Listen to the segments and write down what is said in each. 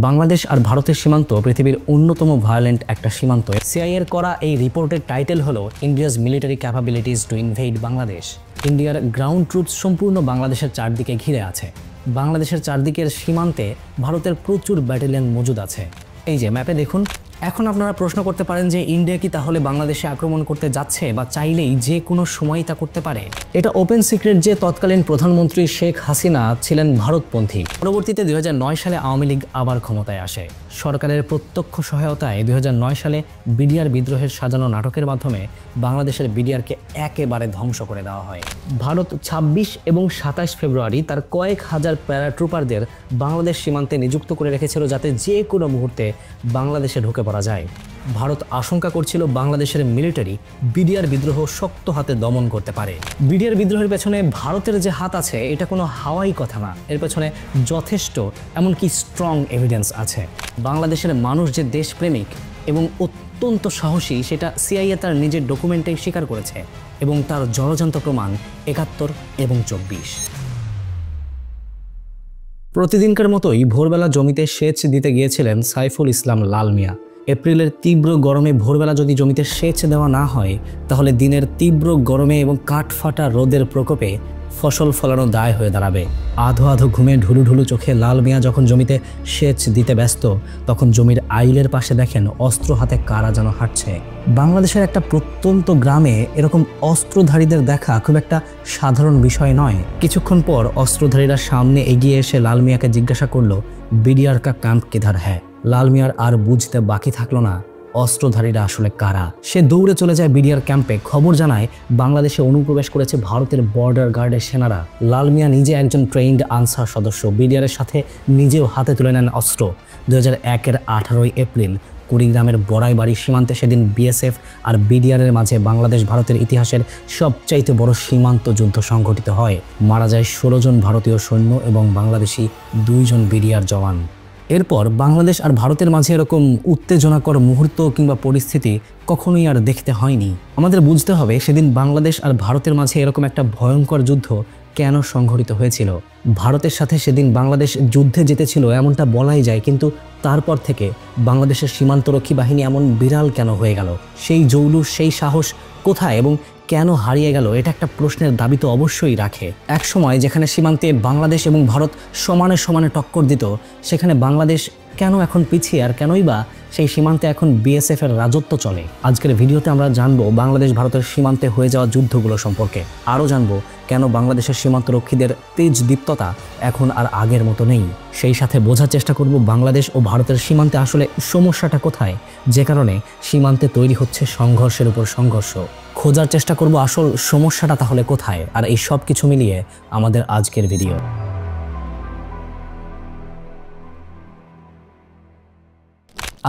বাংলাদেশ আর ভারতের সীমান্ত পৃথিবীর অন্যতম ভায়োলেন্ট একটা সীমান্ত। সিআইএর করা এই রিপোর্টের টাইটেল হলো India's military capabilities to invade Bangladesh. ইন্ডিয়ার গ্রাউন্ড ট্রুপস সম্পূর্ণ বাংলাদেশের চারদিকে ঘিরে আছে। বাংলাদেশের চারদিকের সীমান্তে ভারতের প্রচুর ব্যাটালিয়ন মজুদ আছে। এই যে ম্যাপে দেখুন। এখন আপনারা প্রশ্ন করতে পারেন যে ইন্ডিয়া কি তাহলে বাংলাদেশে আক্রমণ করতে যাচ্ছে বা চাইলেই যে কোনো সময় তা করতে পারে? এটা ওপেন সিক্রেট যে তৎকালীন প্রধানমন্ত্রী শেখ হাসিনা ছিলেন ভারতপন্থী। পরবর্তীতে 2009 সালে আওয়ামী লীগ আবার ক্ষমতায় আসে। সরকারের প্রত্যক্ষ সহায়তায় 2009 সালে বিডিআর বিদ্রোহের সাজানো নাটকের মাধ্যমে বাংলাদেশের বিডিআরকে একেবারে ধ্বংস করে দেওয়া হয়। ভারত 26 এবং 27 ফেব্রুয়ারি তার কয়েক হাজার প্যারাট্রুপারদের বাংলাদেশ সীমান্তে নিযুক্ত করে রেখেছিল যাতে যে কোনো মুহূর্তে বাংলাদেশে ঢুকে পড়া যায়। ভারত আশঙ্কা করছিল বাংলাদেশের মিলিটারি বিডিআর বিদ্রোহ শক্ত হাতে দমন করতে পারে। বিডিআর বিদ্রোহের পেছনে ভারতের যে হাত আছে এটা কোনো হাওয়াই কথা না, এর পেছনে যথেষ্ট এমনকি স্ট্রং এভিডেন্স আছে। বাংলাদেশের মানুষ যে দেশপ্রেমিক এবং অত্যন্ত সাহসী সেটা সিআইএ তার নিজের ডকুমেন্টেই স্বীকার করেছে এবং তার জলজান্ত প্রমাণ 71 এবং 24। প্রতিদিনকার মতোই ভোরবেলা জমিতে সেচ দিতে গিয়েছিলেন সাইফুল ইসলাম লাল মিয়া। এপ্রিলের তীব্র গরমে ভোরবেলা যদি জমিতে সেচ দেওয়া না হয় তাহলে দিনের তীব্র গরমে এবং কাঠফাটা রোদের প্রকোপে ফসল ফলানো দায় হয়ে দাঁড়াবে। আধো আধো ঘুমে ঢুলু ঢুলু চোখে লাল মিয়া যখন জমিতে সেচ দিতে ব্যস্ত তখন জমির আইলের পাশে দেখেন অস্ত্র হাতে কারা যেন হাঁটছে। বাংলাদেশের একটা প্রত্যন্ত গ্রামে এরকম অস্ত্রধারীদের দেখা খুব একটা সাধারণ বিষয় নয়। কিছুক্ষণ পর অস্ত্রধারীরা সামনে এগিয়ে এসে লাল মিয়াকে জিজ্ঞাসা করলো, বিডিআর কা ক্যাম্প কিধার হ্যায়? লাল মিয়ার আর বুঝতে বাকি থাকলো না অস্ত্রধারীরা আসলে কারা। সে দৌড়ে চলে যায় বিডিআর ক্যাম্পে। খবর জানায় বাংলাদেশে অনুপ্রবেশ করেছে ভারতের বর্ডার গার্ডের সেনারা। লাল মিয়া নিজে একজন ট্রেইনড আনসার সদস্য। বিডিআরের সাথে নিজেও হাতে তুলে নেন অস্ত্র। 2001-এর 18 এপ্রিল কুড়িগ্রামের বড়াইবাড়ি সীমান্তে সেদিন বিএসএফ আর বিডিআরের মাঝে বাংলাদেশ ভারতের ইতিহাসের সবচাইতে বড় সীমান্ত যুদ্ধ সংঘটিত হয়। মারা যায় 16 জন ভারতীয় সৈন্য এবং বাংলাদেশি 2 জন বিডিআর জওয়ান। এরপর বাংলাদেশ আর ভারতের মাঝে এরকম উত্তেজনাকর মুহূর্ত কিংবা পরিস্থিতি কখনোই আর দেখতে হয়নি। আমাদের বুঝতে হবে সেদিন বাংলাদেশ আর ভারতের মাঝে এরকম একটা ভয়ঙ্কর যুদ্ধ কেন সংঘটিত হয়েছিল। ভারতের সাথে সেদিন বাংলাদেশ যুদ্ধে জিতেছিল এমনটা বলাই যায়, কিন্তু তারপর থেকে বাংলাদেশের সীমান্তরক্ষী বাহিনী এমন বিড়াল কেন হয়ে গেল? সেই জৌলুস, সেই সাহস কোথায় এবং কেন হারিয়ে গেল? এটা একটা প্রশ্নের দাবি তো অবশ্যই রাখে। এক সময় যেখানে সীমান্তে বাংলাদেশ এবং ভারত সমানে সমানে টক্কর দিত সেখানে বাংলাদেশ কেন এখন পিছিয়ে, আর কেনই বা সেই সীমান্তে এখন বিএসএফ এর রাজত্ব চলে? আজকের ভিডিওতে আমরা জানবো বাংলাদেশ ভারতের সীমান্তে হয়ে যাওয়া যুদ্ধগুলো সম্পর্কে। আরও জানবো কেন বাংলাদেশের সীমান্তরক্ষীদের তেজ দীপ্ততা এখন আর আগের মতো নেই। সেই সাথে বোঝার চেষ্টা করব বাংলাদেশ ও ভারতের সীমান্তে আসলে সমস্যাটা কোথায়, যে কারণে সীমান্তে তৈরি হচ্ছে সংঘর্ষের উপর সংঘর্ষ। খোঁজার চেষ্টা করব আসল সমস্যাটা তাহলে কোথায়। আর এই সব কিছু মিলিয়ে আমাদের আজকের ভিডিও।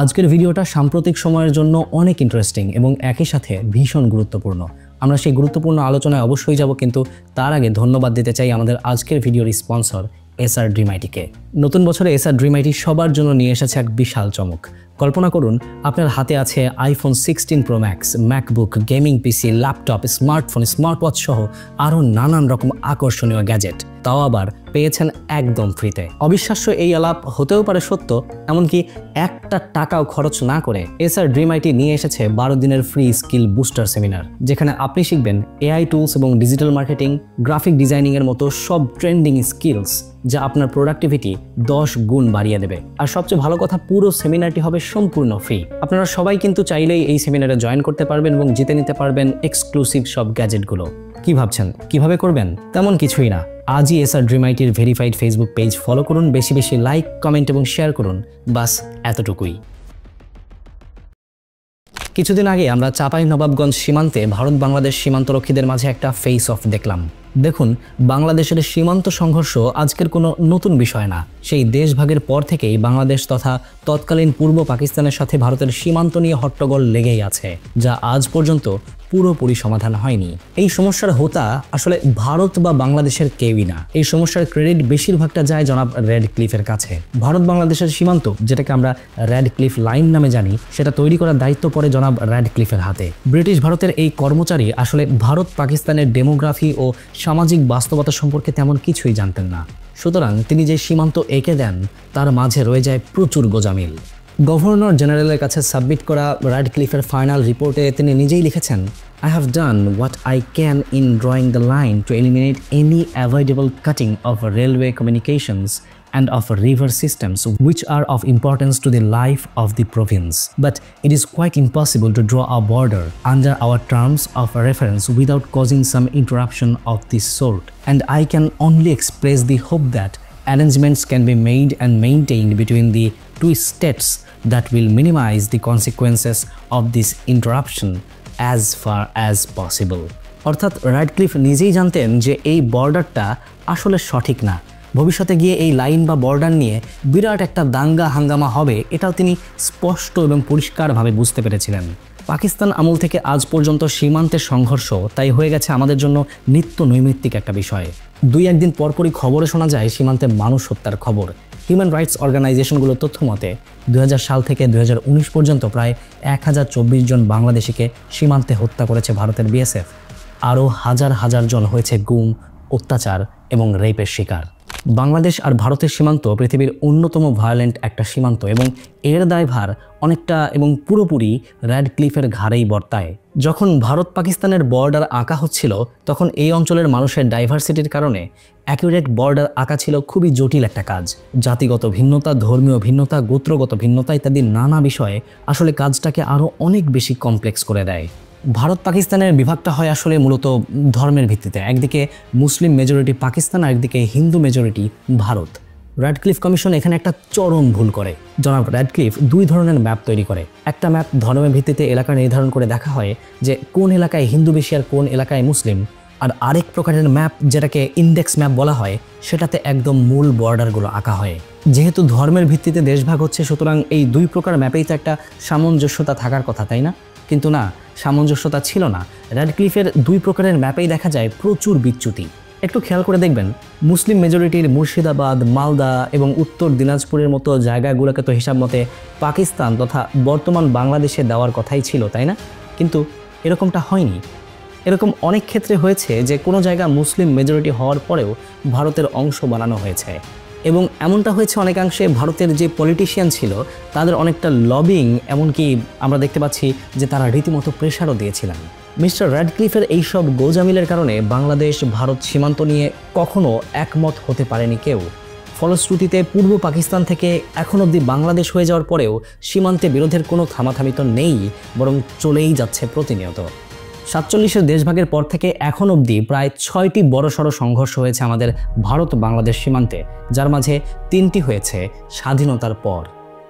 আজকের ভিডিওটা সাম্প্রতিক সময়ের জন্য অনেক ইন্টারেস্টিং এবং একই সাথে ভীষণ গুরুত্বপূর্ণ। আমরা সেই গুরুত্বপূর্ণ আলোচনায় অবশ্যই যাব, কিন্তু তার আগে ধন্যবাদ দিতে চাই আমাদের আজকের ভিডিওর স্পন্সর এসআর ড্রিম আইটিকে। নতুন বছরে এসআর ড্রিম আইটি সবার জন্য নিয়ে এসেছে এক বিশাল চমক। কল্পনা করুন আপনার হাতে আছে iPhone 16 pro max, MacBook, gaming পিসি, ল্যাপটপ, স্মার্টফোন, স্মার্টওয়াচ সহ আরও নানান রকম আকর্ষণীয় গ্যাজেট, তাও আবার পেয়েছেন একদম ফ্রিতে। অবিশ্বাস্য এই আলাপ হতেও পারে সত্য, এমনকি একটা টাকাও খরচ না করে এসআর ড্রিম আইটি নিয়ে এসেছে 12 দিনের ফ্রি স্কিল বুস্টার সেমিনার, যেখানে আপনি শিখবেন এআই টুলস এবং ডিজিটাল মার্কেটিং, গ্রাফিক ডিজাইনিংয়ের মতো সব ট্রেন্ডিং স্কিলস যা আপনার প্রোডাক্টিভিটি 10 গুণ বাড়িয়ে দেবে। আর সবচেয়ে ভালো কথা, পুরো সেমিনারটি হবে সম্পূর্ণ ফ্রি। আপনারা সবাই কিন্তু চাইলেই এই সেমিনারে জয়েন করতে পারবেন এবং জিতে নিতে পারবেন এক্সক্লুসিভ সব গ্যাজেটগুলো। কি ভাবছেন কিভাবে করবেন? তেমন কিছুই না, আজই এসআর ড্রিম আইটির ভেরিফাইড ফেসবুক পেজ ফলো করুন, বেশি বেশি লাইক, কমেন্ট এবং শেয়ার করুন, বাস এতটুকুই। কিছুদিন আগে আমরা চাঁপাইনবাবগঞ্জ সীমান্তে ভারত বাংলাদেশ সীমান্তরক্ষীদের মাঝে একটা ফেস অফ দেখলাম। দেখুন, বাংলাদেশের সীমান্ত সংঘর্ষ আজকের কোনো নতুন বিষয় না। সেই দেশভাগের পর থেকেই বাংলাদেশ তথা তৎকালীন পূর্ব পাকিস্তানের সাথে ভারতের সীমান্ত নিয়ে হট্টগোল লেগেই আছে, যা আজ পর্যন্ত পুরোপুরি সমাধান হয়নি। এই সমস্যার হোতা আসলে ভারত বা বাংলাদেশের কেউই না। এই সমস্যার ক্রেডিট বেশিরভাগটা যায় জনাব রেডক্লিফের কাছে। ভারত বাংলাদেশের সীমান্ত, যেটাকে আমরা রেডক্লিফ লাইন নামে জানি, সেটা তৈরি করার দায়িত্ব পড়ে জনাব রেডক্লিফের হাতে। ব্রিটিশ ভারতের এই কর্মচারী আসলে ভারত পাকিস্তানের ডেমোগ্রাফি ও সামাজিক বাস্তবতা সম্পর্কে তেমন কিছুই জানতেন না। সুতরাং তিনি যে সীমান্ত এঁকে দেন তার মাঝে রয়ে যায় প্রচুর গোজামিল। গভর্নর জেনারেলের কাছে সাবমিট করা রেডক্লিফের ফাইনাল রিপোর্টে তিনি নিজেই লিখেছেন, I have done what I can in drawing the line to eliminate any avoidable cutting of railway communications and of river systems which are of importance to the life of the province. But it is quite impossible to draw a border under our terms of reference without causing some interruption of this sort. And I can only express the hope that arrangements can be made and maintained between the two states that will minimize the consequences of this interruption as far as possible. অর্থাৎ Radcliffe নিজেই জানতেন যে এই বর্ডারটা আসলে সঠিক না। ভবিষ্যতে গিয়ে এই লাইন বা বর্ডার নিয়ে বিরাট একটা দাঙ্গা হাঙ্গামা হবে, এটাও তিনি স্পষ্ট এবং পরিষ্কারভাবে বুঝতে পেরেছিলেন। পাকিস্তান আমল থেকে আজ পর্যন্ত সীমান্তের সংঘর্ষ তাই হয়ে গেছে আমাদের জন্য নিত্য নৈমিত্তিক একটা বিষয়। দুই একদিন পরপরই খবরে শোনা যায় সীমান্তে মানুষ হত্যার খবর। হিউম্যান রাইটস অর্গানাইজেশনগুলোর তথ্য মতে 2000 সাল থেকে 2019 পর্যন্ত প্রায় 1024 জন বাংলাদেশিকে সীমান্তে হত্যা করেছে ভারতের বিএসএফ। আরও হাজার হাজার জন হয়েছে গুম, অত্যাচার এবং রেপের শিকার। বাংলাদেশ আর ভারতের সীমান্ত পৃথিবীর অন্যতম ভায়োলেন্ট একটা সীমান্ত এবং এর দায়ভার অনেকটা এবং পুরোপুরি রেডক্লিফের ঘাড়েই বর্তায়। যখন ভারত পাকিস্তানের বর্ডার আঁকা হচ্ছিল তখন এই অঞ্চলের মানুষের ডাইভার্সিটির কারণে অ্যাকুরেট বর্ডার আঁকা ছিল খুবই জটিল একটা কাজ। জাতিগত ভিন্নতা, ধর্মীয় ভিন্নতা, গোত্রগত ভিন্নতা ইত্যাদি নানা বিষয়ে আসলে কাজটাকে আরও অনেক বেশি কমপ্লেক্স করে দেয়। ভারত পাকিস্তানের বিভাগটা হয় আসলে মূলত ধর্মের ভিত্তিতে। একদিকে মুসলিম মেজরিটি পাকিস্তান আর একদিকে Hindu majority Bharat. Radcliffe commission এখানে একটা চরম ভুল করে। জনাব রেডক্লিফ দুই ধরনের ম্যাপ তৈরি করে। একটা ম্যাপ ধর্মের ভিত্তিতে এলাকা নির্ধারণ করে দেখা হয় যে কোন এলাকায় হিন্দু বেশি আর কোন এলাকায় মুসলিম, আর আরেক প্রকারের ম্যাপ যেটাকে ইন্ডেক্স ম্যাপ বলা হয় সেটাতে একদম মূল বর্ডারগুলো আঁকা হয়। যেহেতু ধর্মের ভিত্তিতে দেশভাগ হচ্ছে সুতরাং এই দুই প্রকার ম্যাপেই তো একটা সামঞ্জস্যতা থাকার কথা, তাই না? কিন্তু না, সামঞ্জস্যতা ছিল না। রেডক্লিফের দুই প্রকারের ম্যাপেই দেখা যায় প্রচুর বিচ্যুতি। একটু খেয়াল করে দেখবেন, মুসলিম মেজরিটির মুর্শিদাবাদ, মালদা এবং উত্তর দিনাজপুরের মতো জায়গাগুলোকে তো হিসাব মতে পাকিস্তান তথা বর্তমান বাংলাদেশে দেওয়ার কথাই ছিল, তাই না? কিন্তু এরকমটা হয়নি। এরকম অনেক ক্ষেত্রে হয়েছে যে কোনো জায়গা মুসলিম মেজরিটি হওয়ার পরেও ভারতের অংশ বানানো হয়েছে, এবং এমনটা হয়েছে অনেকাংশে ভারতের যে পলিটিশিয়ান ছিল তাদের অনেকটা লবিং, এমনকি আমরা দেখতে পাচ্ছি যে তারা রীতিমতো প্রেশারও দিয়েছিলেন। মিস্টার রেডক্লিফের এইসব গোজামিলের কারণে বাংলাদেশ ভারত সীমান্ত নিয়ে কখনো একমত হতে পারেনি কেউ। ফলশ্রুতিতে পূর্ব পাকিস্তান থেকে এখন অবধি বাংলাদেশ হয়ে যাওয়ার পরেও সীমান্তে বিরোধের কোনো থামাথামি তো নেই, বরং চলেই যাচ্ছে প্রতিনিয়ত। 47-এর দেশভাগের পর থেকে এখন অবধি প্রায় 6টি বড়সড় সংঘর্ষ হয়েছে আমাদের ভারত বাংলাদেশ সীমান্তে, যার মাঝে 3টি হয়েছে স্বাধীনতার পর।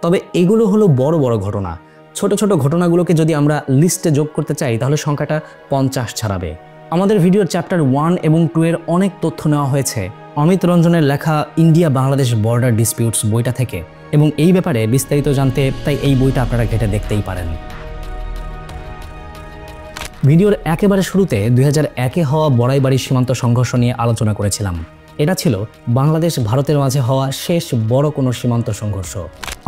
তবে এগুলো হলো বড় বড় ঘটনা। ছোট ছোট ঘটনাগুলোকে যদি আমরা লিস্টে যোগ করতে চাই তাহলে সংখ্যাটা 50 ছাড়াবে। আমাদের ভিডিওর চ্যাপ্টার 1 এবং 2 এর অনেক তথ্য নেওয়া হয়েছে অমিত রঞ্জনের লেখা ইন্ডিয়া বাংলাদেশ বর্ডার ডিসপিউটস বইটা থেকে, এবং এই ব্যাপারে বিস্তারিত জানতে তাই এই বইটা আপনারা ঘেঁটে দেখতেই পারেন। ভিডিওর একেবারে শুরুতে 2001-এ হওয়া বড়াইবাড়ি সীমান্ত সংঘর্ষ নিয়ে আলোচনা করেছিলাম। এটা ছিল বাংলাদেশ ভারতের মাঝে হওয়া শেষ বড় কোনো সীমান্ত সংঘর্ষ।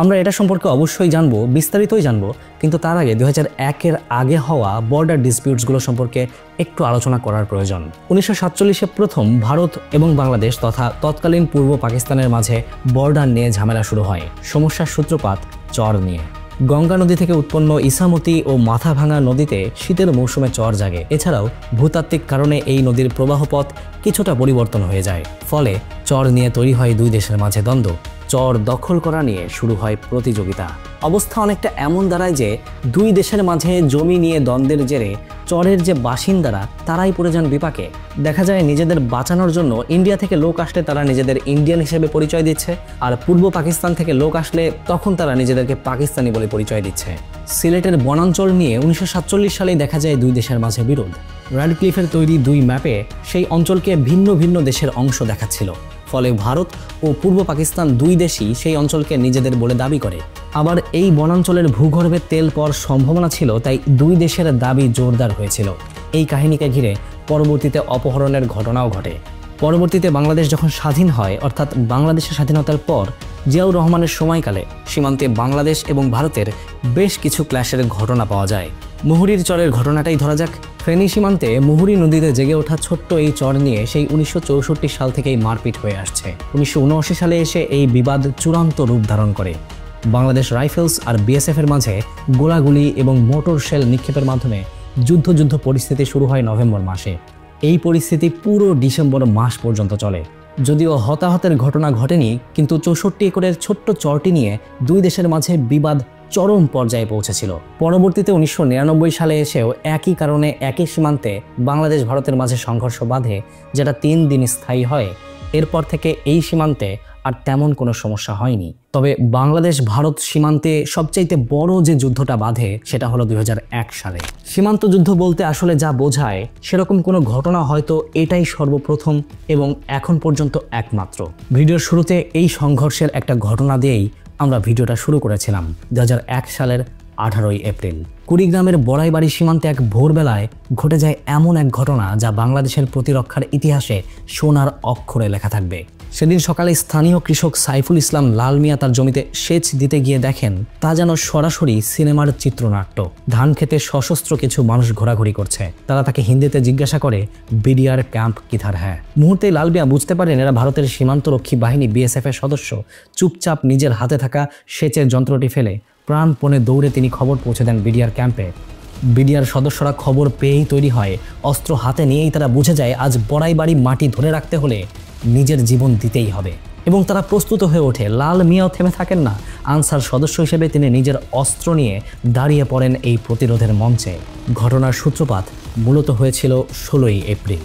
আমরা এটা সম্পর্কে অবশ্যই জানবো, বিস্তারিতই জানবো, কিন্তু তার আগে 2001-এর আগে হওয়া বর্ডার ডিসপিউটসগুলো সম্পর্কে একটু আলোচনা করার প্রয়োজন। 1947-এ প্রথম ভারত এবং বাংলাদেশ তথা তৎকালীন পূর্ব পাকিস্তানের মাঝে বর্ডার নিয়ে ঝামেলা শুরু হয়। সমস্যার সূত্রপাত চর নিয়ে। গঙ্গা নদী থেকে উৎপন্ন ইসামতি ও মাথাভাঙা নদীতে শীতের মৌসুমে চর জাগে। এছাড়াও ভূতাত্ত্বিক কারণে এই নদীর প্রবাহপথ কিছুটা পরিবর্তন হয়ে যায়, ফলে চর নিয়ে তৈরি হয় দুই দেশের মাঝে দ্বন্দ্ব। চর দখল করা নিয়ে শুরু হয় প্রতিযোগিতা। অবস্থা অনেকটা এমন দাঁড়ায় যে দুই দেশের মাঝে জমি নিয়ে দ্বন্দ্বের জেরে চরের যে বাসিন্দারা তারাই পড়ে যান বিপাকে। দেখা যায় নিজেদের বাঁচানোর জন্য ইন্ডিয়া থেকে লোক আসলে তারা নিজেদের ইন্ডিয়ান হিসেবে পরিচয় দিচ্ছে, আর পূর্ব পাকিস্তান থেকে লোক আসলে তখন তারা নিজেদেরকে পাকিস্তানি বলে পরিচয় দিচ্ছে। সিলেটের বনাঞ্চল নিয়ে 1947 সালেই দেখা যায় দুই দেশের মাঝে বিরোধ। রেডক্লিফের তৈরি দুই ম্যাপে সেই অঞ্চলকে ভিন্ন ভিন্ন দেশের অংশ দেখাচ্ছিল। ফলে ভারত ও পূর্ব পাকিস্তান দুই দেশই সেই অঞ্চলকে নিজেদের বলে দাবি করে। আবার এই বনাঞ্চলের ভূগর্ভে তেল পাওয়ার সম্ভাবনা ছিল, তাই দুই দেশের দাবি জোরদার হয়েছিল। এই কাহিনীকে ঘিরে পরবর্তীতে অপহরণের ঘটনাও ঘটে। পরবর্তীতে বাংলাদেশ যখন স্বাধীন হয়, অর্থাৎ বাংলাদেশের স্বাধীনতার পর জিয়াউর রহমানের সময়কালে সীমান্তে বাংলাদেশ এবং ভারতের বেশ কিছু ক্ল্যাশের ঘটনা পাওয়া যায়। মুহুরীর চরের ঘটনাটাই ধরা যাক। ফেনী সীমান্তে মুহুরী নদীতে জেগে ওঠা ছোট্ট এই চর নিয়ে সেই 1964 সাল থেকেই মারপিট হয়ে আসছে। 1979 সালে এসে এই বিবাদ চূড়ান্ত রূপ ধারণ করে। বাংলাদেশ রাইফেলস আর বিএসএফের মাঝে গোলাগুলি এবং মোটর শেল নিক্ষেপের মাধ্যমে যুদ্ধ পরিস্থিতি শুরু হয় নভেম্বর মাসে। এই পরিস্থিতি পুরো ডিসেম্বর মাস পর্যন্ত চলে। যদিও হতাহতের ঘটনা ঘটেনি, কিন্তু 64 একরের ছোট্ট চরটি নিয়ে দুই দেশের মাঝে বিবাদ চরম পর্যায়ে পৌঁছেছিল। পরবর্তীতে 1999 সালে এসেও একই কারণে একই সীমান্তে বাংলাদেশ ভারতের মাঝে সংঘর্ষ বাধে, যেটা 3 দিন স্থায়ী হয়। এরপর থেকে এই সীমান্তে আর তেমন কোনো সমস্যা হয়নি। তবে বাংলাদেশ ভারত সীমান্তে সবচাইতে বড় যে যুদ্ধটা বাধে সেটা হলো 2001 সালে। সীমান্ত যুদ্ধ বলতে আসলে যা বোঝায় সেরকম কোনো ঘটনা হয়তো এটাই সর্বপ্রথম এবং এখন পর্যন্ত একমাত্র। ভিডিওর শুরুতে এই সংঘর্ষের একটা ঘটনা দিয়েই আমরা ভিডিওটা শুরু করেছিলাম। 2001 সালের 18 এপ্রিল কুড়িগ্রামের বড়াইবাড়ি সীমান্তে এক ভোরবেলায় ঘটে যায় এমন এক ঘটনা যা বাংলাদেশের প্রতিরক্ষার ইতিহাসে সোনার অক্ষরে লেখা থাকবে। সেদিন সকালে স্থানীয় কৃষক সাইফুল ইসলাম লাল মিয়া তার জমিতে সেচ দিতে গিয়ে দেখেন তা যেন সরাসরি সিনেমার চিত্রনাট্য। ধান খেতে সশস্ত্র কিছু মানুষ ঘোরাঘুরি করছে। তারা তাকে হিন্দিতে জিজ্ঞাসা করে, বিডিআর ক্যাম্প কিধার হ্যাঁ। মুহূর্তেই লাল মিয়া বুঝতে পারেন এরা ভারতের সীমান্তরক্ষী বাহিনী বিএসএফ এর সদস্য। চুপচাপ নিজের হাতে থাকা সেচের যন্ত্রটি ফেলে প্রাণপণে দৌড়ে তিনি খবর পৌঁছে দেন বিডিআর ক্যাম্পে। বিডিআর সদস্যরা খবর পেয়েই তৈরি হয়। অস্ত্র হাতে নিয়েই তারা বুঝে যায় আজ বড়াইবাড়ি মাটি ধরে রাখতে হলে নিজের জীবন দিতেই হবে, এবং তারা প্রস্তুত হয়ে ওঠে। লাল মিয়াও থেমে থাকেন না। আনসার সদস্য হিসেবে তিনি নিজের অস্ত্র নিয়ে দাঁড়িয়ে পড়েন এই প্রতিরোধের মঞ্চে। ঘটনার সূত্রপাত মূলত হয়েছিল 16 এপ্রিল।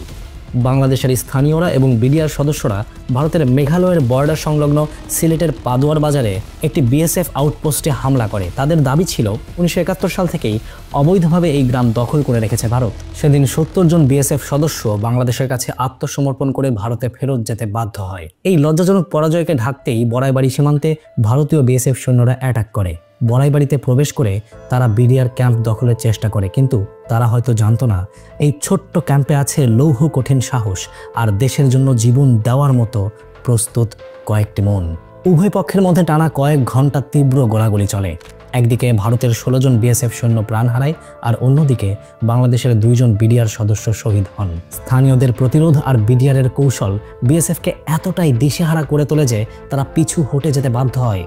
বাংলাদেশের স্থানীয়রা এবং বিডিআর সদস্যরা ভারতের মেঘালয়ের বর্ডার সংলগ্ন সিলেটের পাদুয়ার বাজারে একটি বিএসএফ আউটপোস্টে হামলা করে। তাদের দাবি ছিল 1971 সাল থেকেই অবৈধভাবে এই গ্রাম দখল করে রেখেছে ভারত। সেদিন 70 জন বিএসএফ সদস্য বাংলাদেশের কাছে আত্মসমর্পণ করে ভারতে ফেরত যেতে বাধ্য হয়। এই লজ্জাজনক পরাজয়কে ঢাকতেই বড়াইবাড়ি সীমান্তে ভারতীয় বিএসএফ সৈন্যরা অ্যাটাক করে। বড়াইবাড়িতে প্রবেশ করে তারা বিডিআর ক্যাম্প দখলের চেষ্টা করে, কিন্তু তারা হয়তো জানতো না এই ছোট্ট ক্যাম্পে আছে লৌহ কঠিন সাহস আর দেশের জন্য জীবন দেওয়ার মতো প্রস্তুত কয়েকটি মন। উভয় পক্ষের মধ্যে টানা কয়েক ঘন্টা তীব্র গোলাগুলি চলে। একদিকে ভারতের 16 জন বিএসএফ সৈন্য প্রাণ হারায়, আর অন্যদিকে বাংলাদেশের 2 জন বিডিআর সদস্য শহীদ হন। স্থানীয়দের প্রতিরোধ আর বিডিআরের কৌশল বিএসএফকে এতটাই দিশেহারা করে তোলে যে তারা পিছু হটে যেতে বাধ্য হয়।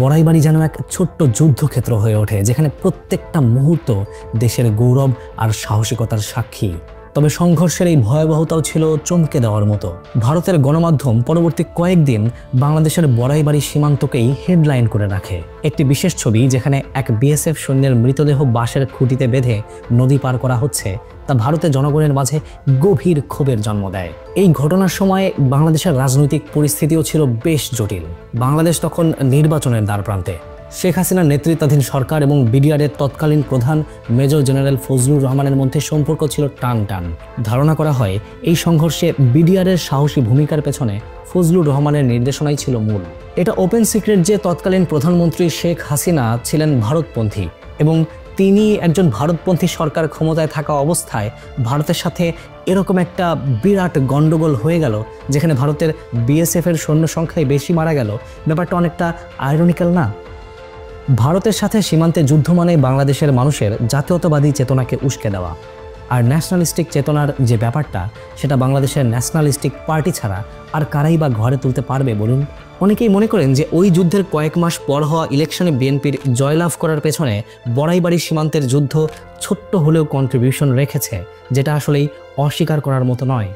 বড়াইবাড়ি যেন এক ছোট্ট যুদ্ধক্ষেত্র হয়ে ওঠে, যেখানে প্রত্যেকটা মুহূর্ত দেশের গৌরব আর সাহসিকতার সাক্ষী। তবে সংঘর্ষের এই ভয়াবহতাও ছিল চমকে দেওয়ার মতো। ভারতের গণমাধ্যম পরবর্তী কয়েকদিন বাংলাদেশের বড়াইবাড়ি সীমান্তকেই হেডলাইন করে রাখে। একটি বিশেষ ছবি যেখানে এক বিএসএফ সৈন্যের মৃতদেহ বাঁশের খুঁটিতে বেঁধে নদী পার করা হচ্ছে, তা ভারতের জনগণের মাঝে গভীর ক্ষোভের জন্ম দেয়। এই ঘটনার সময় বাংলাদেশের রাজনৈতিক পরিস্থিতিও ছিল বেশ জটিল। বাংলাদেশ তখন নির্বাচনের দ্বারপ্রান্তে। শেখ হাসিনার নেতৃত্বাধীন সরকার এবং বিডিআরের তৎকালীন প্রধান মেজর জেনারেল ফজলুর রহমানের মধ্যে সম্পর্ক ছিল টান। ধারণা করা হয় এই সংঘর্ষে বিডিআরের সাহসী ভূমিকার পেছনে ফজলুর রহমানের নির্দেশনাই ছিল মূল। এটা ওপেন সিক্রেট যে তৎকালীন প্রধানমন্ত্রী শেখ হাসিনা ছিলেন ভারতপন্থী, এবং তিনি একজন ভারতপন্থী সরকার ক্ষমতায় থাকা অবস্থায় ভারতের সাথে এরকম একটা বিরাট গন্ডগোল হয়ে গেল, যেখানে ভারতের বিএসএফ এর সৈন্য সংখ্যায় বেশি মারা গেল। ব্যাপারটা অনেকটা আয়রনিক্যাল না? ভারতের সাথে সীমান্তে যুদ্ধ মানে বাংলাদেশের মানুষের জাতীয়তাবাদী চেতনাকে উস্কে দেওয়া। আর ন্যাশনালিস্টিক চেতনার যে ব্যাপারটা, সেটা বাংলাদেশের ন্যাশনালিস্টিক পার্টি ছাড়া আর কারাই বা ঘরে তুলতে পারবে বলুন? অনেকেই মনে করেন যে ওই যুদ্ধের কয়েক মাস পর হওয়া ইলেকশনে বিএনপির জয়লাভ করার পেছনে বড়াইবাড়ি সীমান্তের যুদ্ধ ছোট্ট হলেও কন্ট্রিবিউশন রেখেছে, যেটা আসলেই অস্বীকার করার মতো নয়।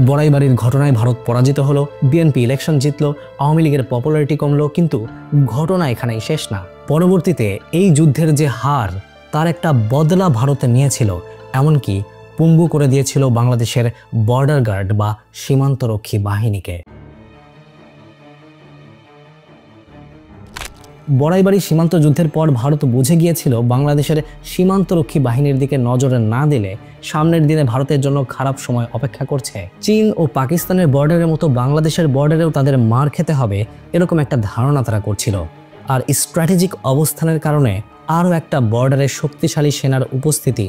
বড়াইবাড়ির ঘটনায় ভারত পরাজিত হলো, বিএনপি ইলেকশন জিতলো, আওয়ামী লীগের পপুলারিটি কমলো, কিন্তু ঘটনা এখানেই শেষ না। পরবর্তীতে এই যুদ্ধের যে হার, তার একটা বদলা ভারতে নিয়েছিল, এমনকি পঙ্গু করে দিয়েছিল বাংলাদেশের বর্ডার গার্ড বা সীমান্তরক্ষী বাহিনীকে। বড়াইবাড়ি সীমান্ত যুদ্ধের পর ভারত বুঝে গিয়েছিল বাংলাদেশের সীমান্তরক্ষী বাহিনীর দিকে নজর না দিলে সামনের দিনে ভারতের জন্য খারাপ সময় অপেক্ষা করছে। চীন ও পাকিস্তানের বর্ডারের মতো বাংলাদেশের বর্ডারেও তাদের মার খেতে হবে এরকম একটা ধারণা তারা করছিল। আর স্ট্র্যাটেজিক অবস্থানের কারণে আরও একটা বর্ডারে শক্তিশালী সেনার উপস্থিতি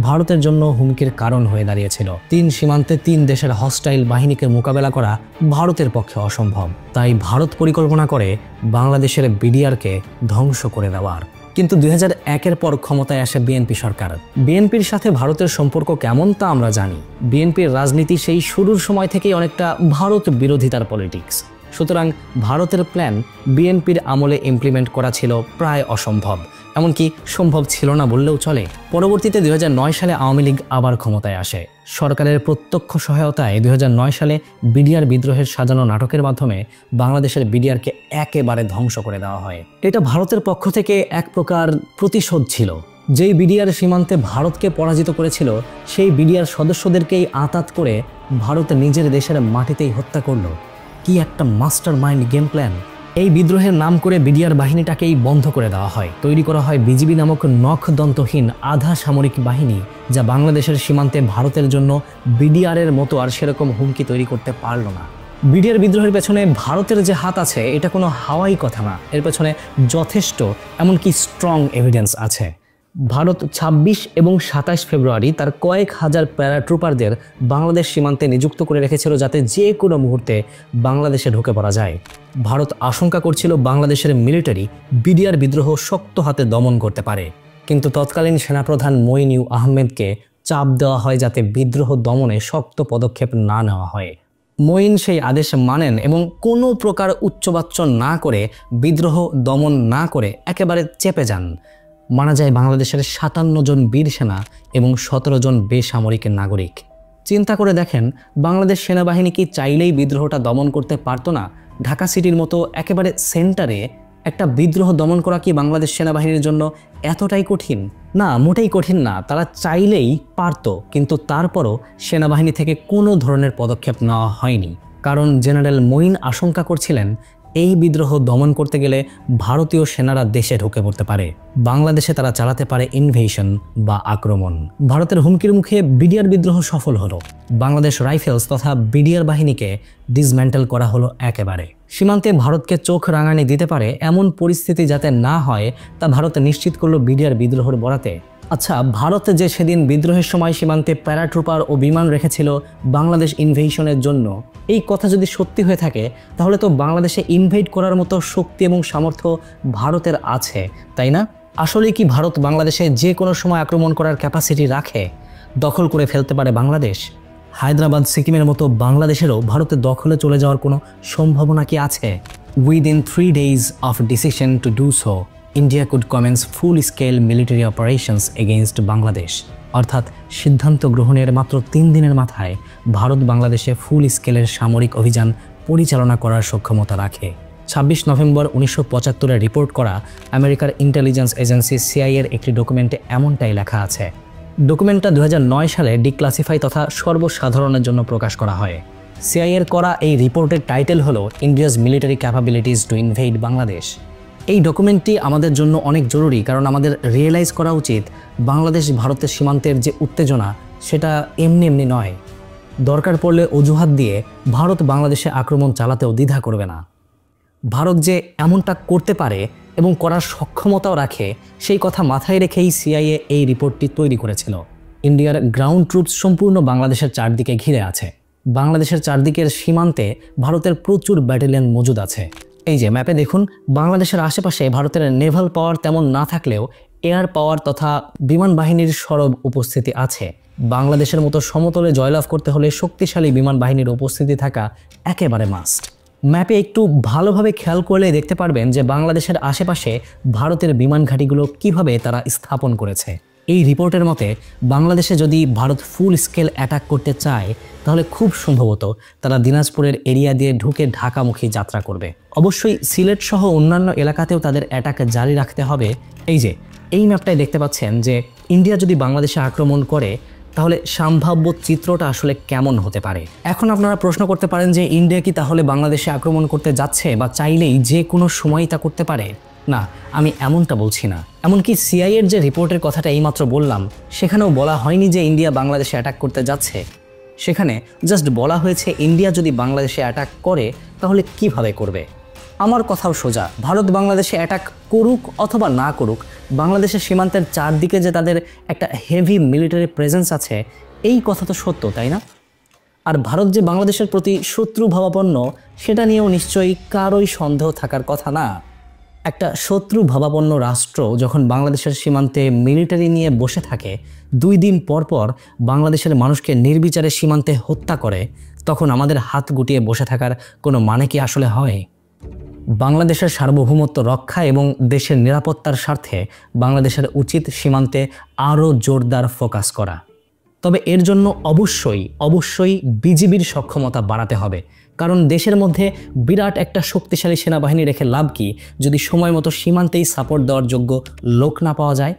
ভারতের জন্য হুমকির কারণ হয়ে দাঁড়িয়েছিল। 3 সীমান্তে 3 দেশের হস্টাইল বাহিনীকে মোকাবেলা করা ভারতের পক্ষে অসম্ভব। তাই ভারত পরিকল্পনা করে বাংলাদেশের বিডিআরকে ধ্বংস করে দেওয়ার। কিন্তু 2001-এর পর ক্ষমতায় আসে বিএনপি সরকার। বিএনপির সাথে ভারতের সম্পর্ক কেমন তা আমরা জানি। বিএনপির রাজনীতি সেই শুরুর সময় থেকেই অনেকটা ভারত বিরোধিতার পলিটিক্স। সুতরাং ভারতের প্ল্যান বিএনপির আমলে ইমপ্লিমেন্ট করা ছিল প্রায় অসম্ভব, এমনকি সম্ভব ছিল না বললেও চলে। পরবর্তীতে 2009 সালে আওয়ামী লীগ আবার ক্ষমতায় আসে। সরকারের প্রত্যক্ষ সহায়তায় 2009 সালে বিডিআর বিদ্রোহের সাজানো নাটকের মাধ্যমে বাংলাদেশের বিডিআরকে একেবারে ধ্বংস করে দেওয়া হয়। এটা ভারতের পক্ষ থেকে এক প্রকার প্রতিশোধ ছিল। যেই বিডিআর সীমান্তে ভারতকে পরাজিত করেছিল সেই বিডিআর সদস্যদেরকেই আঁতাত করে ভারত নিজের দেশের মাটিতেই হত্যা করলো। কি একটা মাস্টার মাইন্ড গেম প্ল্যান! এই বিদ্রোহের নাম করে বিডিআর বাহিনীটাকেই বন্ধ করে দেওয়া হয়। তৈরি করা হয় বিজিবি নামক নখদন্তহীন আধা সামরিক বাহিনী, যা বাংলাদেশের সীমান্তে ভারতের জন্য বিডিআরের মতো আর সেরকম হুমকি তৈরি করতে পারল না। বিডিআর বিদ্রোহের পেছনে ভারতের যে হাত আছে এটা কোনো হাওয়াই কথা না, এর পেছনে যথেষ্ট এমনকি স্ট্রং এভিডেন্স আছে। ভারত 26 এবং 27 ফেব্রুয়ারি তার কয়েক হাজার প্যারাট্রুপারদের বাংলাদেশ সীমান্তে নিযুক্ত করে রেখেছিল যাতে যে কোনো মুহূর্তে বাংলাদেশে ঢুকে পড়া যায়। ভারত আশঙ্কা করছিল বাংলাদেশের মিলিটারি বিডিআর বিদ্রোহ শক্ত হাতে দমন করতে পারে, কিন্তু তৎকালীন সেনাপ্রধান মঈন আহমেদকে চাপ দেওয়া হয় যাতে বিদ্রোহ দমনে শক্ত পদক্ষেপ না নেওয়া হয়। মঈন সেই আদেশ মানেন এবং কোনো প্রকার উচ্চবাচ্য না করে বিদ্রোহ দমন না করে একেবারে চেপে যান। মারা যায় বাংলাদেশের 57 জন বীর সেনা এবং 17 জন বেসামরিক নাগরিক। চিন্তা করে দেখেন, বাংলাদেশ সেনাবাহিনী কি চাইলেই বিদ্রোহটা দমন করতে পারতো না? ঢাকা সিটির মতো একেবারে সেন্টারে একটা বিদ্রোহ দমন করা কি বাংলাদেশ সেনাবাহিনীর জন্য এতটাই কঠিন? না, মোটেই কঠিন না। তারা চাইলেই পারতো, কিন্তু তারপরও সেনাবাহিনী থেকে কোনো ধরনের পদক্ষেপ নেওয়া হয়নি, কারণ জেনারেল মঈন আশঙ্কা করছিলেন এই বিদ্রোহ দমন করতে গেলে ভারতীয় সেনারা দেশে ঢুকে পড়তে পারে, বাংলাদেশে তারা চালাতে পারে ইনভেশন বা আক্রমণ। ভারতের হুমকির মুখে বিডিআর বিদ্রোহ সফল হলো। বাংলাদেশ রাইফেলস তথা বিডিআর বাহিনীকে ডিসম্যান্টেল করা হলো একেবারে। সীমান্তে ভারতকে চোখ রাঙানি দিতে পারে এমন পরিস্থিতি যাতে না হয় তা ভারত নিশ্চিত করলো বিডিআর বিদ্রোহের বরাতে। আচ্ছা, ভারত যে সেদিন বিদ্রোহের সময় সীমান্তে প্যারাট্রুপার ও বিমান রেখেছিল বাংলাদেশ ইনভেশনের জন্য, এই কথা যদি সত্যি হয়ে থাকে তাহলে তো বাংলাদেশে ইনভেড করার মতো শক্তি এবং সামর্থ্য ভারতের আছে, তাই না? আসলে কি ভারত বাংলাদেশে যে কোনো সময় আক্রমণ করার ক্যাপাসিটি রাখে? দখল করে ফেলতে পারে বাংলাদেশ? হায়দ্রাবাদ সিকিমের মতো বাংলাদেশেরও ভারতের দখলে চলে যাওয়ার কোনো সম্ভাবনা কি আছে? Within 3 days of decision to do so, India could commence full-scale military operations against Bangladesh. অর্থাৎ সিদ্ধান্ত গ্রহণের মাত্র 3 দিনের মাথায় ভারত বাংলাদেশে ফুল স্কেলের সামরিক অভিযান পরিচালনা করার সক্ষমতা রাখে। 26 নভেম্বর 1975-এ রিপোর্ট করা আমেরিকার ইন্টেলিজেন্স এজেন্সি সিআইএর একটি ডকুমেন্টে এমনটাই লেখা আছে। ডকুমেন্টটা 2009 সালে ডিক্লাসিফাই তথা সর্বসাধারণের জন্য প্রকাশ করা হয়। সিআইএর করা এই রিপোর্টের টাইটেল হলো India's military capabilities to invade Bangladesh. এই ডকুমেন্টটি আমাদের জন্য অনেক জরুরি, কারণ আমাদের রিয়েলাইজ করা উচিত বাংলাদেশ ভারতের সীমান্তের যে উত্তেজনা সেটা এমনি এমনি নয়। দরকার পড়লে অজুহাত দিয়ে ভারত বাংলাদেশে আক্রমণ চালাতেও দ্বিধা করবে না। ভারত যে এমনটা করতে পারে এবং করার সক্ষমতাও রাখে সেই কথা মাথায় রেখেই সিআইএ এই রিপোর্টটি তৈরি করেছিল। ইন্ডিয়ার গ্রাউন্ড ট্রুপস সম্পূর্ণ বাংলাদেশের চারদিকে ঘিরে আছে। বাংলাদেশের চারদিকের সীমান্তে ভারতের প্রচুর ব্যাটালিয়ন মজুদ আছে। এই যে ম্যাপে দেখুন, বাংলাদেশের আশেপাশে ভারতের নেভাল পাওয়ার তেমন না থাকলেও এয়ার পাওয়ার তথা বিমান বাহিনীর সরব উপস্থিতি আছে। বাংলাদেশের মতো সমতলে জয়লাভ করতে হলে শক্তিশালী বিমান বাহিনীর উপস্থিতি থাকা একেবারে মাস্ট। ম্যাপে একটু ভালোভাবে খেয়াল করলে দেখতে পারবেন যে বাংলাদেশের আশেপাশে ভারতের বিমান ঘাঁটিগুলো কিভাবে তারা স্থাপন করেছে। এই রিপোর্টের মতে বাংলাদেশে যদি ভারত ফুল স্কেল অ্যাটাক করতে চায় তাহলে খুব সম্ভবত তারা দিনাজপুরের এরিয়া দিয়ে ঢুকে ঢাকামুখী যাত্রা করবে। অবশ্যই সিলেট সহ অন্যান্য এলাকাতেও তাদের অ্যাটাক জারি রাখতে হবে। এই যে এই ম্যাপটায় দেখতে পাচ্ছেন যে ইন্ডিয়া যদি বাংলাদেশে আক্রমণ করে তাহলে সম্ভাব্য চিত্রটা আসলে কেমন হতে পারে। এখন আপনারা প্রশ্ন করতে পারেন যে ইন্ডিয়া কি তাহলে বাংলাদেশে আক্রমণ করতে যাচ্ছে বা চাইলেই যে কোনো সময় তা করতে পারে? না, আমি এমনটা বলছি না। এমনকি সিআইএর যে রিপোর্টের কথাটা এইমাত্র বললাম, সেখানেও বলা হয়নি যে ইন্ডিয়া বাংলাদেশে অ্যাটাক করতে যাচ্ছে। সেখানে জাস্ট বলা হয়েছে ইন্ডিয়া যদি বাংলাদেশে অ্যাটাক করে তাহলে কিভাবে করবে। আমার কথাও সোজা, ভারত বাংলাদেশে অ্যাটাক করুক অথবা না করুক, বাংলাদেশের সীমান্তের চারদিকে যে তাদের একটা হেভি মিলিটারি প্রেজেন্স আছে, এই কথা তো সত্য, তাই না? আর ভারত যে বাংলাদেশের প্রতি শত্রু ভাবাপন্ন, সেটা নিয়েও নিশ্চয়ই কারোই সন্দেহ থাকার কথা না। একটা শত্রু ভাবাপন্ন রাষ্ট্র যখন বাংলাদেশের সীমান্তে মিলিটারি নিয়ে বসে থাকে, 2 দিন পর পর বাংলাদেশের মানুষকে নির্বিচারে সীমান্তে হত্যা করে, তখন আমাদের হাত গুটিয়ে বসে থাকার কোনো মানে কি আসলে হয়? বাংলাদেশের সার্বভৌমত্ব রক্ষা এবং দেশের নিরাপত্তার স্বার্থে বাংলাদেশের উচিত সীমান্তে আরও জোরদার ফোকাস করা। তবে এর জন্য অবশ্যই বিজিবির সক্ষমতা বাড়াতে হবে। কারণ দেশের মধ্যে বিরাট একটা শক্তিশালী সেনাবাহিনী রেখে লাভ কি যদি সময় মতো সীমান্তেই সাপোর্ট দেওয়ার যোগ্য লোক না পাওয়া যায়?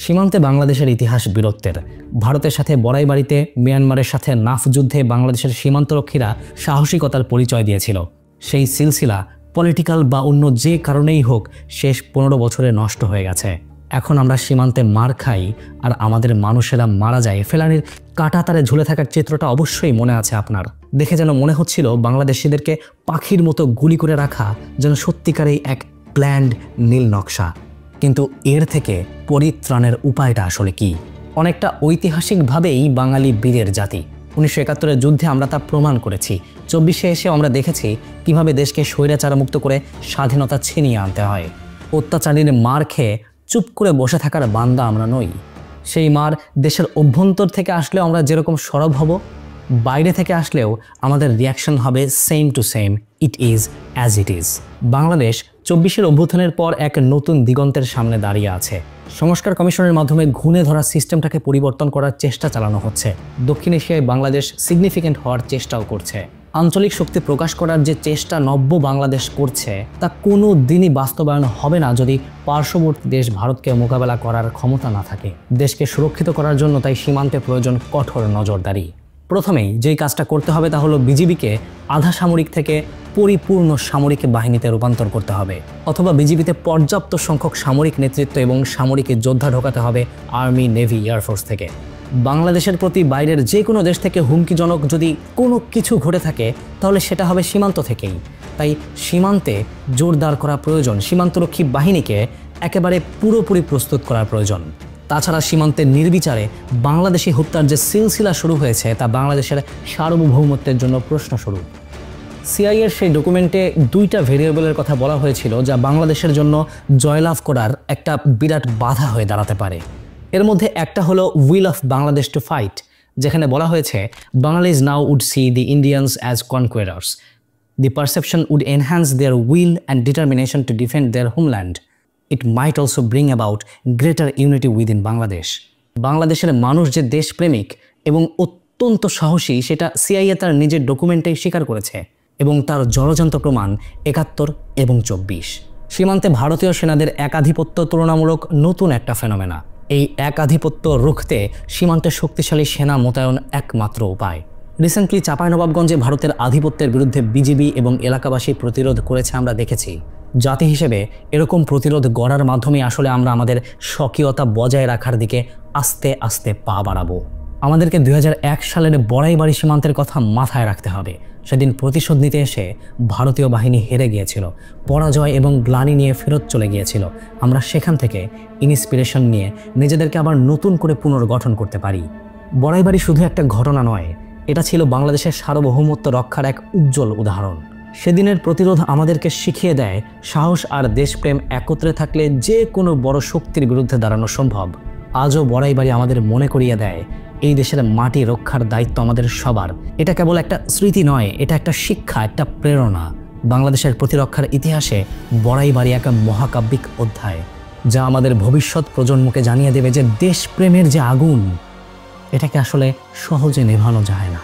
সীমান্তে বাংলাদেশের ইতিহাস বীরত্বের। ভারতের সাথে বড়াইবাড়িতে, মিয়ানমারের সাথে নাফ যুদ্ধে বাংলাদেশের সীমান্তরক্ষীরা সাহসিকতার পরিচয় দিয়েছিল। সেই সিলসিলা পলিটিক্যাল বা অন্য যে কারণেই হোক শেষ 15 বছরে নষ্ট হয়ে গেছে। এখন আমরা সীমান্তে মার খাই আর আমাদের মানুষেরা মারা যায়। ফেলানির কাঁটাতারে ঝুলে থাকার চিত্রটা অবশ্যই মনে আছে আপনার। দেখে যেন মনে হচ্ছিল বাংলাদেশিদেরকে পাখির মতো গুলি করে রাখা যেন সত্যিকারেই এক প্ল্যান্ড নীল নকশা। কিন্তু এর থেকে পরিত্রাণের উপায়টা আসলে কি? অনেকটা ঐতিহাসিকভাবেই বাঙালি বীরের জাতি। 1971-এর যুদ্ধে আমরা তা প্রমাণ করেছি। 24-এ এসে আমরা দেখেছি কিভাবে দেশকে স্বৈরাচারমুক্ত করে স্বাধীনতা ছিনিয়ে আনতে হয়। অত্যাচারীর মার খেয়ে চুপ করে বসে থাকার বান্দা আমরা নই। সেই মার দেশের অভ্যন্তর থেকে আসলেও আমরা যেরকম সরব হব, বাইরে থেকে আসলেও আমাদের রিয়াকশন হবে same to same. It is as it is. Bangladesh 24-এর অভ্যুত্থানের পর এক নতুন দিগন্তের সামনে দাঁড়িয়ে আছে। সংস্কার কমিশনের মাধ্যমে ঘুণে ধরা সিস্টেমটাকে পরিবর্তন করার চেষ্টা চালানো হচ্ছে। দক্ষিণ এশিয়ায় বাংলাদেশ সিগনিফিকেন্ট হওয়ার চেষ্টাও করছে। আঞ্চলিক শক্তি প্রকাশ করার যে চেষ্টা নব্য বাংলাদেশ করছে, তা কোনো দিনই বাস্তবায়ন হবে না যদি পার্শ্ববর্তী দেশ ভারতকে মোকাবেলা করার ক্ষমতা না থাকে। দেশকে সুরক্ষিত করার জন্য তাই সীমান্তে প্রয়োজন কঠোর নজরদারি। প্রথমেই যেই কাজটা করতে হবে তা হলো বিজিবিকে আধা সামরিক থেকে পরিপূর্ণ সামরিক বাহিনীতে রূপান্তর করতে হবে, অথবা বিজিবিতে পর্যাপ্ত সংখ্যক সামরিক নেতৃত্ব এবং সামরিক যোদ্ধা ঢোকাতে হবে আর্মি, নেভি, এয়ারফোর্স থেকে। বাংলাদেশের প্রতি বাইরের যে কোনো দেশ থেকে হুমকিজনক যদি কোনো কিছু ঘটে থাকে তাহলে সেটা হবে সীমান্ত থেকেই। তাই সীমান্তে জোরদার করা প্রয়োজন। সীমান্তরক্ষী বাহিনীকে একেবারে পুরোপুরি প্রস্তুত করার প্রয়োজন। তাছাড়া সীমান্তে নির্বিচারে বাংলাদেশি হত্যার যে সিলসিলা শুরু হয়েছে তা বাংলাদেশের সার্বভৌমত্বের জন্য প্রশ্নস্বরূপ। সিআইএর সেই ডকুমেন্টে 2টা ভেরিয়েবলের কথা বলা হয়েছিল যা বাংলাদেশের জন্য জয়লাভ করার একটা বিরাট বাধা হয়ে দাঁড়াতে পারে। এর মধ্যে একটা হলো will of Bangladesh to fight, যেখানে বলা হয়েছে Bangladesh now would see the Indians as conquerors. The perception would enhance their will and determination to defend their homeland. It might also bring about greater unity within Bangladesh. বাংলাদেশের মানুষ যে দেশপ্রেমিক এবং অত্যন্ত সাহসী সেটা সিআইএ তার নিজের ডকুমেন্টেই স্বীকার করেছে, এবং তার জলজান্ত প্রমাণ 71 এবং 24। সীমান্তে ভারতীয় সেনাদের একাধিপত্য তুলনামূলক নতুন একটা ফেনোমেনা। এই একাধিপত্য রুখতে সীমান্তে শক্তিশালী সেনা মোতায়েন একমাত্র উপায়। রিসেন্টলি চাঁপাইনবাবগঞ্জে ভারতের আধিপত্যের বিরুদ্ধে বিজিবি এবং এলাকাবাসী প্রতিরোধ করেছে আমরা দেখেছি। জাতি হিসেবে এরকম প্রতিরোধ গড়ার মাধ্যমে আসলে আমরা আমাদের স্বকীয়তা বজায় রাখার দিকে আস্তে আস্তে পা বাড়াবো। আমাদেরকে 2001 সালের বড়াইবাড়ি সীমান্তের কথা মাথায় রাখতে হবে। সেদিন প্রতিশোধ নিতে এসে ভারতীয় বাহিনী হেরে গিয়েছিল, পরাজয় এবং গ্লানি নিয়ে ফেরত চলে গিয়েছিল। আমরা সেখান থেকে ইন্সপিরেশন নিয়ে নিজেদেরকে আবার নতুন করে পুনর্গঠন করতে পারি। বড়াইবাড়ি শুধু একটা ঘটনা নয়, এটা ছিল বাংলাদেশের সার্বভৌমত্ব রক্ষার এক উজ্জ্বল উদাহরণ। সেদিনের প্রতিরোধ আমাদেরকে শিখিয়ে দেয় সাহস আর দেশপ্রেম একত্রে থাকলে যে কোনো বড় শক্তির বিরুদ্ধে দাঁড়ানো সম্ভব। আজও বড়াইবাড়ি আমাদের মনে করিয়ে দেয় এই দেশের মাটি রক্ষার দায়িত্ব আমাদের সবার। এটা কেবল একটা স্মৃতি নয়, এটা একটা শিক্ষা, একটা প্রেরণা। বাংলাদেশের প্রতিরক্ষার ইতিহাসে বড়াইবাড়ি এক মহাকাব্যিক অধ্যায়, যা আমাদের ভবিষ্যৎ প্রজন্মকে জানিয়ে দেবে যে দেশপ্রেমের যে আগুন, এটাকে আসলে সহজে নেভানো যায় না।